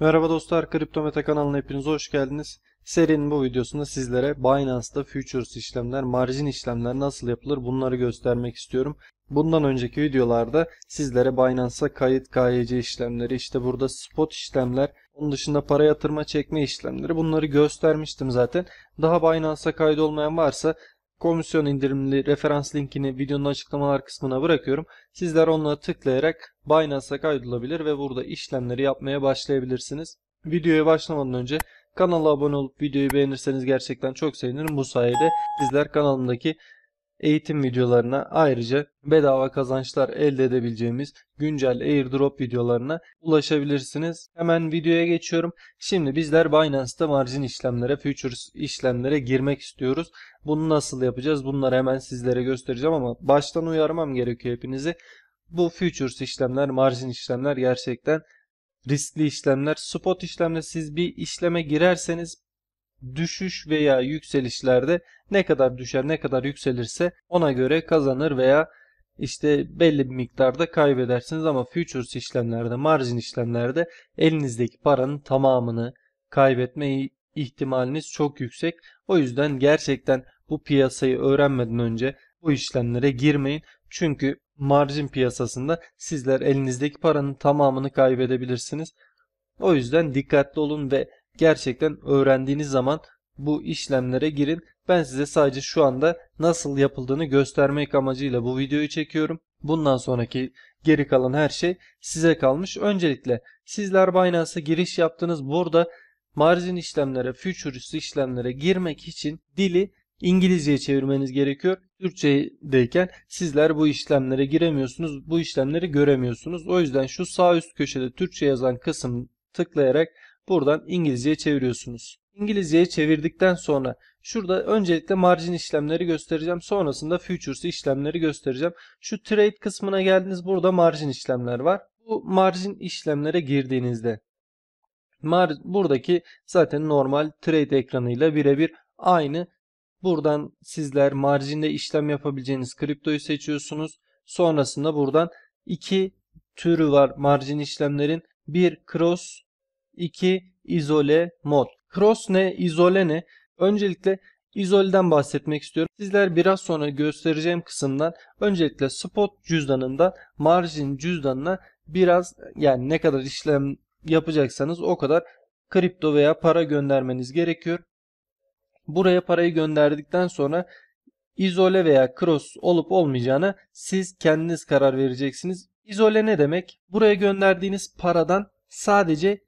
Merhaba dostlar, Kripto Meta kanalına hepiniz hoş geldiniz. Serinin bu videosunda sizlere Binance'da futures işlemler, marjin işlemler nasıl yapılır bunları göstermek istiyorum. Bundan önceki videolarda sizlere Binance'a kayıt, KYC işlemleri, işte burada spot işlemler, onun dışında para yatırma çekme işlemleri bunları göstermiştim zaten. Daha Binance'a kaydolmayan varsa komisyon indirimli referans linkini videonun açıklamalar kısmına bırakıyorum. Sizler onunla tıklayarak Binance'a kaydolabilir ve burada işlemleri yapmaya başlayabilirsiniz. Videoya başlamadan önce kanala abone olup videoyu beğenirseniz gerçekten çok sevinirim. Bu sayede sizler kanalımdaki eğitim videolarına, ayrıca bedava kazançlar elde edebileceğimiz güncel airdrop videolarına ulaşabilirsiniz. Hemen videoya geçiyorum. Şimdi bizler Binance'da marjin işlemlere, futures işlemlere girmek istiyoruz. Bunu nasıl yapacağız? Bunları hemen sizlere göstereceğim ama baştan uyarmam gerekiyor hepinizi. Bu futures işlemler, marjin işlemler gerçekten riskli işlemler. Spot işlemle siz bir işleme girerseniz düşüş veya yükselişlerde ne kadar düşer ne kadar yükselirse ona göre kazanır veya işte belli bir miktarda kaybedersiniz, ama futures işlemlerde, marjin işlemlerde elinizdeki paranın tamamını kaybetme ihtimaliniz çok yüksek. O yüzden gerçekten bu piyasayı öğrenmeden önce bu işlemlere girmeyin. Çünkü marjin piyasasında sizler elinizdeki paranın tamamını kaybedebilirsiniz. O yüzden dikkatli olun ve gerçekten öğrendiğiniz zaman bu işlemlere girin. Ben size sadece şu anda nasıl yapıldığını göstermek amacıyla bu videoyu çekiyorum. Bundan sonraki geri kalan her şey size kalmış. Öncelikle sizler Binance'a giriş yaptınız. Burada marjin işlemlere, futures işlemlere girmek için dili İngilizceye çevirmeniz gerekiyor. Türkçedeyken sizler bu işlemlere giremiyorsunuz, bu işlemleri göremiyorsunuz. O yüzden şu sağ üst köşede Türkçe yazan kısım tıklayarak buradan İngilizceye çeviriyorsunuz. İngilizceye çevirdikten sonra şurada öncelikle marjin işlemleri göstereceğim. Sonrasında futures işlemleri göstereceğim. Şu trade kısmına geldiniz. Burada marjin işlemler var. Bu marjin işlemlere girdiğinizde buradaki zaten normal trade ekranıyla birebir aynı. Buradan sizler marjinde işlem yapabileceğiniz kriptoyu seçiyorsunuz. Sonrasında buradan iki türü var marjin işlemlerin. Bir cross, 2 izole mod. Cross ne, izole ne? Öncelikle izoleden bahsetmek istiyorum. Sizler biraz sonra göstereceğim kısımdan öncelikle spot cüzdanından marjin cüzdanına biraz, yani ne kadar işlem yapacaksanız o kadar kripto veya para göndermeniz gerekiyor. Buraya parayı gönderdikten sonra izole veya cross olup olmayacağına siz kendiniz karar vereceksiniz. İzole ne demek? Buraya gönderdiğiniz paradan sadece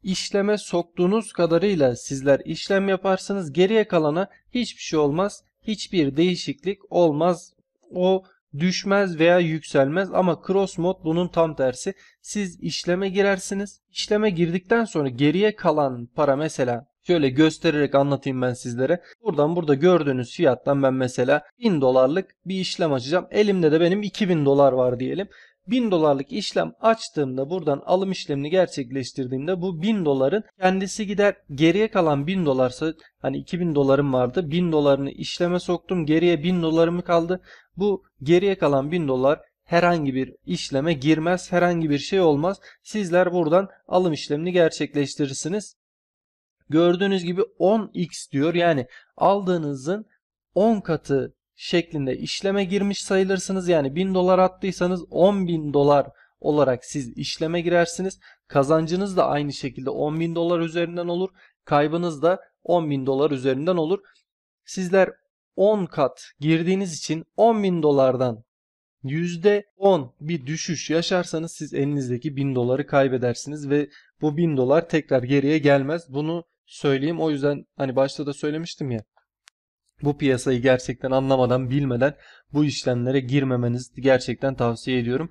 işleme soktuğunuz kadarıyla sizler işlem yaparsınız. Geriye kalana hiçbir şey olmaz. Hiçbir değişiklik olmaz. O düşmez veya yükselmez, ama cross mod bunun tam tersi. Siz işleme girersiniz. İşleme girdikten sonra geriye kalan para, mesela şöyle göstererek anlatayım ben sizlere. Burada gördüğünüz fiyattan ben mesela 1000 dolarlık bir işlem açacağım. Elimde de benim 2000 dolar var diyelim. 1000 dolarlık işlem açtığımda, buradan alım işlemini gerçekleştirdiğimde bu 1000 doların kendisi gider. Geriye kalan 1000 dolarsa, hani 2000 dolarım vardı, 1000 dolarını işleme soktum, geriye 1000 dolarım kaldı. Bu geriye kalan 1000 dolar herhangi bir işleme girmez, herhangi bir şey olmaz. Sizler buradan alım işlemini gerçekleştirirsiniz. Gördüğünüz gibi 10x diyor, yani aldığınızın 10 katı şeklinde işleme girmiş sayılırsınız. Yani 1000 dolar attıysanız 10.000 dolar olarak siz işleme girersiniz. Kazancınız da aynı şekilde 10.000 dolar üzerinden olur. Kaybınız da 10.000 dolar üzerinden olur. Sizler 10 kat girdiğiniz için 10.000 dolardan %10 bir düşüş yaşarsanız siz elinizdeki 1000 doları kaybedersiniz ve bu 1000 dolar tekrar geriye gelmez. Bunu söyleyeyim. O yüzden hani başta da söylemiştim ya, bu piyasayı gerçekten anlamadan, bilmeden bu işlemlere girmemenizi gerçekten tavsiye ediyorum.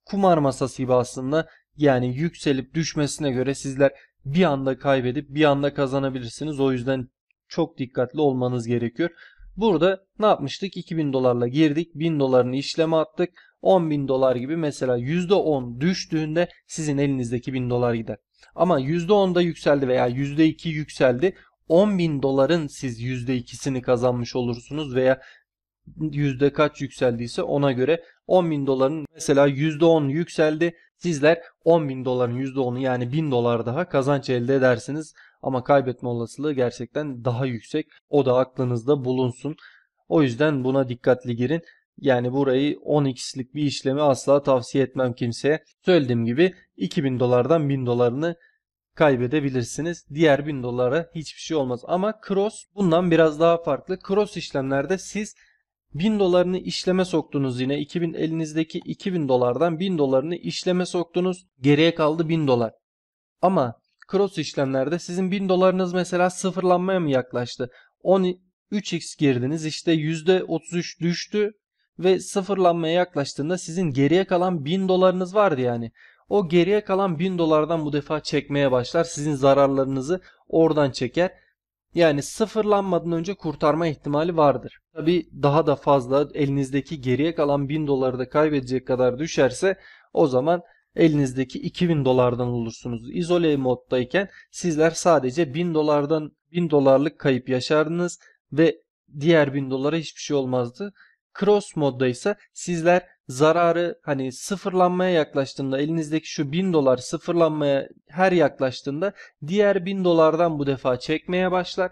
Kumar masası gibi aslında, yani yükselip düşmesine göre sizler bir anda kaybedip bir anda kazanabilirsiniz. O yüzden çok dikkatli olmanız gerekiyor. Burada ne yapmıştık? 2000 dolarla girdik. 1000 dolarını işleme attık. 10.000 dolar gibi mesela %10 düştüğünde sizin elinizdeki 1000 dolar gider. Ama %10'da yükseldi veya %2 yükseldi. 10.000 doların siz %2'sini kazanmış olursunuz veya yüzde kaç yükseldiyse ona göre 10.000 doların mesela %10 yükseldi. Sizler 10.000 doların %10'u yani 1000 dolar daha kazanç elde edersiniz. Ama kaybetme olasılığı gerçekten daha yüksek. O da aklınızda bulunsun. O yüzden buna dikkatli girin. Yani burayı 10x'lik bir işlemi asla tavsiye etmem kimseye. Söylediğim gibi 2000 dolardan 1000 dolarını kaybedebilirsiniz. Diğer 1000 dolara hiçbir şey olmaz. Ama cross bundan biraz daha farklı. Cross işlemlerde siz 1000 dolarını işleme soktunuz yine. Elinizdeki 2000 dolardan 1000 dolarını işleme soktunuz. Geriye kaldı 1000 dolar. Ama cross işlemlerde sizin 1000 dolarınız mesela sıfırlanmaya mı yaklaştı? 3x girdiniz, işte %33 düştü ve sıfırlanmaya yaklaştığında sizin geriye kalan 1000 dolarınız vardı yani. O geriye kalan 1000 dolardan bu defa çekmeye başlar. Sizin zararlarınızı oradan çeker. Yani sıfırlanmadan önce kurtarma ihtimali vardır. Tabi daha da fazla elinizdeki geriye kalan 1000 doları da kaybedecek kadar düşerse o zaman elinizdeki 2000 dolardan olursunuz. İzole moddayken sizler sadece 1000 dolardan 1000 dolarlık kayıp yaşardınız ve diğer 1000 dolara hiçbir şey olmazdı. Cross modda ise sizler zararı hani sıfırlanmaya yaklaştığında elinizdeki şu 1000 dolar sıfırlanmaya her yaklaştığında diğer 1000 dolardan bu defa çekmeye başlar.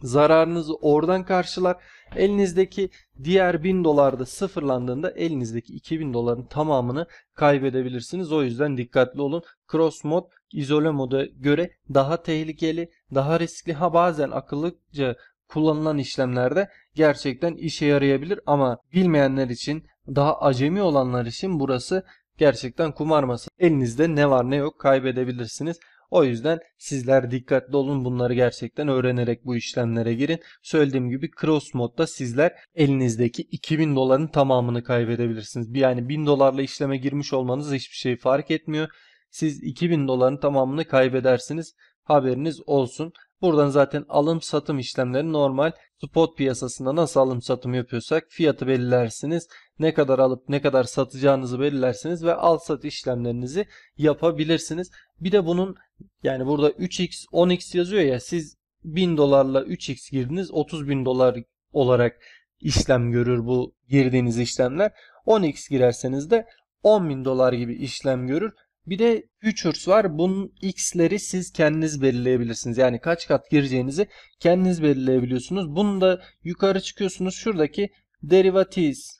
Zararınızı oradan karşılar. Elinizdeki diğer 1000 dolar da sıfırlandığında elinizdeki 2000 doların tamamını kaybedebilirsiniz. O yüzden dikkatli olun. Cross mod izole moda göre daha tehlikeli, daha riskli. Ha bazen akıllıca kullanılan işlemlerde gerçekten işe yarayabilir ama bilmeyenler için, daha acemi olanlar için burası gerçekten kumar masası. Elinizde ne var ne yok kaybedebilirsiniz. O yüzden sizler dikkatli olun, bunları gerçekten öğrenerek bu işlemlere girin. Söylediğim gibi cross modda sizler elinizdeki 2000 doların tamamını kaybedebilirsiniz. Yani 1000 dolarla işleme girmiş olmanız hiçbir şey fark etmiyor. Siz 2000 doların tamamını kaybedersiniz. Haberiniz olsun. Buradan zaten alım satım işlemleri normal spot piyasasında nasıl alım satım yapıyorsak fiyatı belirlersiniz. Ne kadar alıp ne kadar satacağınızı belirlersiniz ve al sat işlemlerinizi yapabilirsiniz. Bir de bunun yani burada 3x 10x yazıyor ya, siz 1000 dolarla 3x girdiniz, 30.000 dolar olarak işlem görür bu girdiğiniz işlemler. 10x girerseniz de 10.000 dolar gibi işlem görür. Bir de futures var. Bunun x'leri siz kendiniz belirleyebilirsiniz. Yani kaç kat gireceğinizi kendiniz belirleyebiliyorsunuz. Bunu da yukarı çıkıyorsunuz. Şuradaki derivatives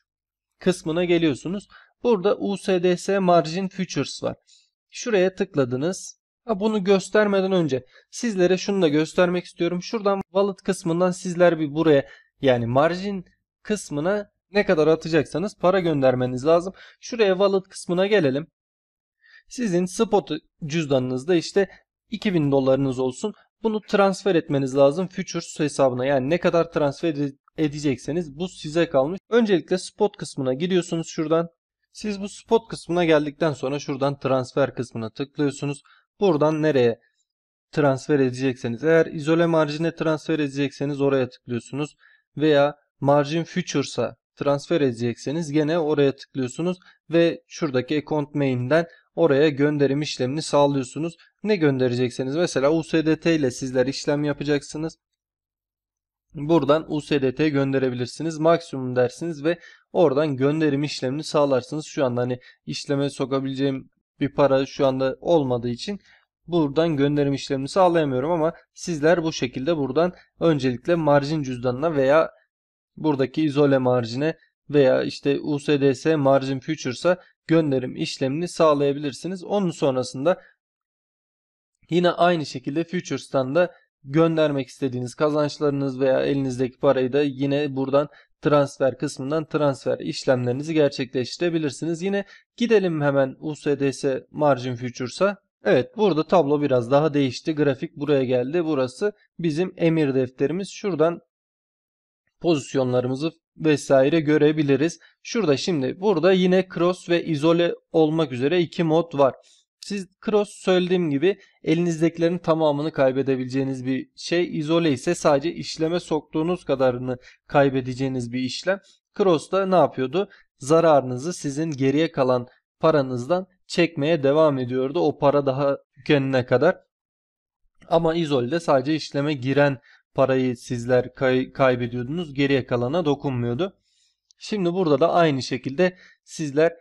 kısmına geliyorsunuz. Burada USDS margin futures var. Şuraya tıkladınız. Bunu göstermeden önce sizlere şunu da göstermek istiyorum. Şuradan wallet kısmından sizler bir buraya yani margin kısmına ne kadar atacaksanız para göndermeniz lazım. Şuraya wallet kısmına gelelim. Sizin spot cüzdanınızda işte 2000 dolarınız olsun. Bunu transfer etmeniz lazım futures hesabına. Yani ne kadar transfer edecekseniz bu size kalmış. Öncelikle spot kısmına gidiyorsunuz şuradan. Siz bu spot kısmına geldikten sonra şuradan transfer kısmına tıklıyorsunuz. Buradan nereye transfer edecekseniz, eğer izole marjine transfer edecekseniz oraya tıklıyorsunuz. Veya margin futures'a transfer edecekseniz gene oraya tıklıyorsunuz. Ve şuradaki account main'den oraya gönderim işlemini sağlıyorsunuz. Ne gönderecekseniz mesela USDT ile sizler işlem yapacaksınız. Buradan USDT gönderebilirsiniz. Maksimum dersiniz ve oradan gönderim işlemini sağlarsınız. Şu anda hani işleme sokabileceğim bir para şu anda olmadığı için buradan gönderim işlemini sağlayamıyorum ama sizler bu şekilde buradan öncelikle marjin cüzdanına veya buradaki izole marjine veya işte USDS margin futures'a gönderim işlemini sağlayabilirsiniz. Onun sonrasında yine aynı şekilde futures'tan da göndermek istediğiniz kazançlarınız veya elinizdeki parayı da yine buradan transfer kısmından transfer işlemlerinizi gerçekleştirebilirsiniz. Yine gidelim hemen USDS margin futures'a. Evet, burada tablo biraz daha değişti. Grafik buraya geldi. Burası bizim emir defterimiz. Şuradan pozisyonlarımızı vesaire görebiliriz. Şurada şimdi burada yine cross ve izole olmak üzere iki mod var. Siz cross söylediğim gibi elinizdekilerin tamamını kaybedebileceğiniz bir şey. İzole ise sadece işleme soktuğunuz kadarını kaybedeceğiniz bir işlem. Cross'ta ne yapıyordu? Zararınızı sizin geriye kalan paranızdan çekmeye devam ediyordu. O para daha tükenene kadar. Ama izole'de sadece işleme giren parayı sizler kaybediyordunuz. Geriye kalana dokunmuyordu. Şimdi burada da aynı şekilde sizler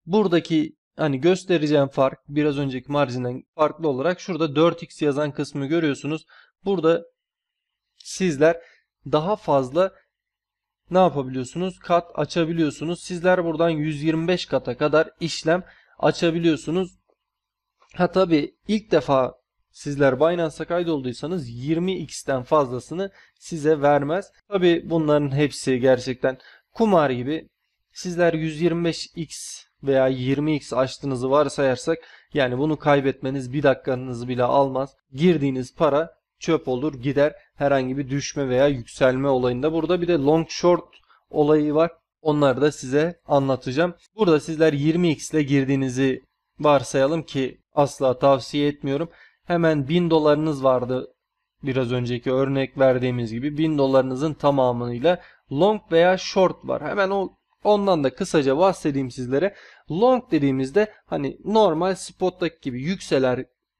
buradaki hani göstereceğim fark biraz önceki marjinden farklı olarak şurada 4x yazan kısmı görüyorsunuz. Burada sizler daha fazla ne yapabiliyorsunuz? Kat açabiliyorsunuz. Sizler buradan 125 kata kadar işlem açabiliyorsunuz. Ha tabii ilk defa sizler Binance'a kaydolduysanız 20x'ten fazlasını size vermez. Tabii bunların hepsi gerçekten kumar gibi. Sizler 125x veya 20x açtığınızı varsayarsak yani bunu kaybetmeniz bir dakikanızı bile almaz. Girdiğiniz para çöp olur gider, herhangi bir düşme veya yükselme olayında. Burada bir de long short olayı var. Onları da size anlatacağım. Burada sizler 20x ile girdiğinizi varsayalım ki asla tavsiye etmiyorum. Hemen 1000 dolarınız vardı. Biraz önceki örnek verdiğimiz gibi 1000 dolarınızın tamamıyla long veya short var. Hemen ondan da kısaca bahsedeyim sizlere. Long dediğimizde hani normal spot'taki gibi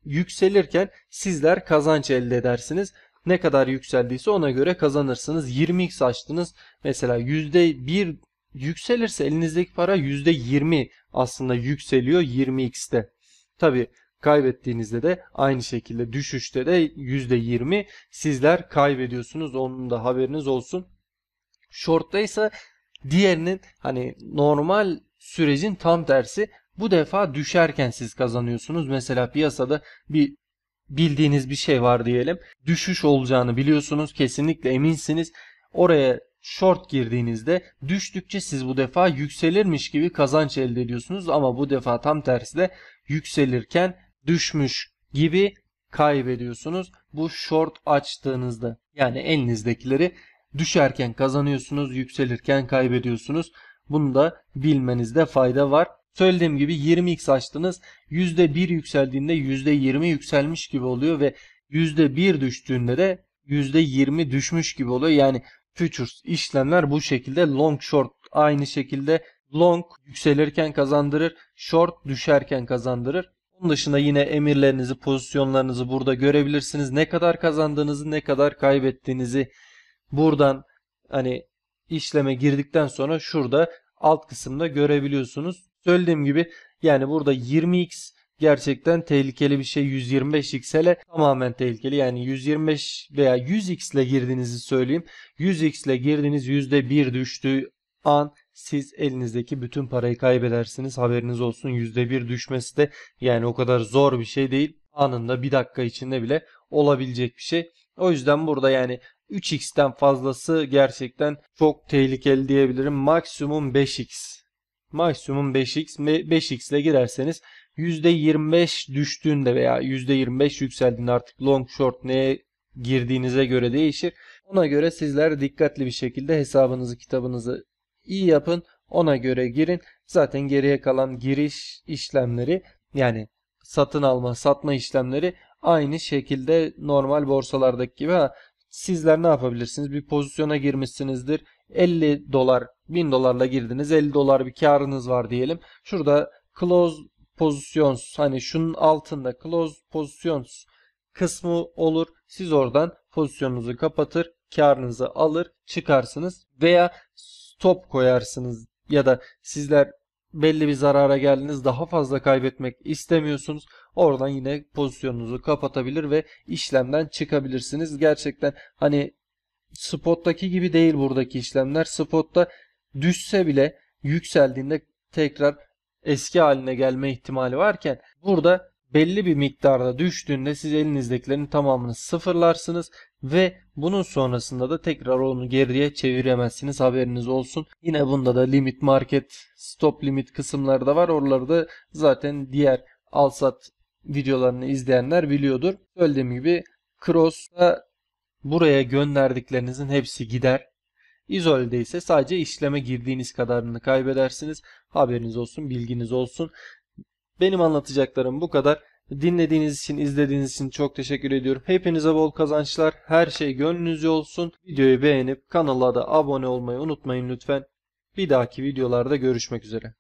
yükselirken sizler kazanç elde edersiniz. Ne kadar yükseldiyse ona göre kazanırsınız. 20x açtınız. Mesela %1 yükselirse elinizdeki para %20 aslında yükseliyor 20x'te. Tabi kaybettiğinizde de aynı şekilde düşüşte de %20 sizler kaybediyorsunuz. Onun da haberiniz olsun. Short'ta ise diğerinin hani normal sürecin tam tersi. Bu defa düşerken siz kazanıyorsunuz. Mesela piyasada bir bildiğiniz bir şey var diyelim. Düşüş olacağını biliyorsunuz. Kesinlikle eminsiniz. Oraya short girdiğinizde düştükçe siz bu defa yükselirmiş gibi kazanç elde ediyorsunuz. Ama bu defa tam tersi de yükselirken düşmüş gibi kaybediyorsunuz. Bu short açtığınızda yani elinizdekileri düşerken kazanıyorsunuz, yükselirken kaybediyorsunuz. Bunu da bilmenizde fayda var. Söylediğim gibi 20x açtınız. %1 yükseldiğinde %20 yükselmiş gibi oluyor ve %1 düştüğünde de %20 düşmüş gibi oluyor. Yani futures işlemler bu şekilde. Long short aynı şekilde. Long yükselirken kazandırır, short düşerken kazandırır. Onun dışında yine emirlerinizi, pozisyonlarınızı burada görebilirsiniz. Ne kadar kazandığınızı, ne kadar kaybettiğinizi buradan hani işleme girdikten sonra şurada alt kısımda görebiliyorsunuz. Söylediğim gibi yani burada 20x gerçekten tehlikeli bir şey. 125x hele tamamen tehlikeli. Yani 125 veya 100x ile girdiğinizi söyleyeyim. 100x ile girdiğiniz %1 düştüğü an siz elinizdeki bütün parayı kaybedersiniz. Haberiniz olsun. %1 düşmesi de yani o kadar zor bir şey değil. Anında bir dakika içinde bile olabilecek bir şey. O yüzden burada yani 3x'ten fazlası gerçekten çok tehlikeli diyebilirim. Maksimum 5x. Maksimum 5x. 5x ile girerseniz %25 düştüğünde veya %25 yükseldiğinde artık long short neye girdiğinize göre değişir. Ona göre sizler dikkatli bir şekilde hesabınızı kitabınızı iyi yapın. Ona göre girin. Zaten geriye kalan giriş işlemleri yani satın alma satma işlemleri aynı şekilde normal borsalardaki gibi. Sizler ne yapabilirsiniz? Bir pozisyona girmişsinizdir. 50 dolar, 1000 dolarla girdiniz. 50 dolar bir karınız var diyelim. Şurada close positions hani şunun altında close positions kısmı olur. Siz oradan pozisyonunuzu kapatır, karınızı alır, çıkarsınız veya stop koyarsınız ya da sizler belli bir zarara geldiniz, daha fazla kaybetmek istemiyorsunuz. Oradan yine pozisyonunuzu kapatabilir ve işlemden çıkabilirsiniz. Gerçekten hani spot'taki gibi değil buradaki işlemler. Spot'ta düşse bile yükseldiğinde tekrar eski haline gelme ihtimali varken burada belli bir miktarda düştüğünde siz elinizdekilerin tamamını sıfırlarsınız ve bunun sonrasında da tekrar onu geriye çeviremezsiniz. Haberiniz olsun. Yine bunda da limit market, stop limit kısımları da var. Oraları da zaten diğer al-sat videolarını izleyenler biliyordur. Söylediğim gibi Cross'ta buraya gönderdiklerinizin hepsi gider. İzole'de ise sadece işleme girdiğiniz kadarını kaybedersiniz. Haberiniz olsun, bilginiz olsun. Benim anlatacaklarım bu kadar. Dinlediğiniz için, izlediğiniz için çok teşekkür ediyorum. Hepinize bol kazançlar. Her şey gönlünüzce olsun. Videoyu beğenip kanala da abone olmayı unutmayın lütfen. Bir dahaki videolarda görüşmek üzere.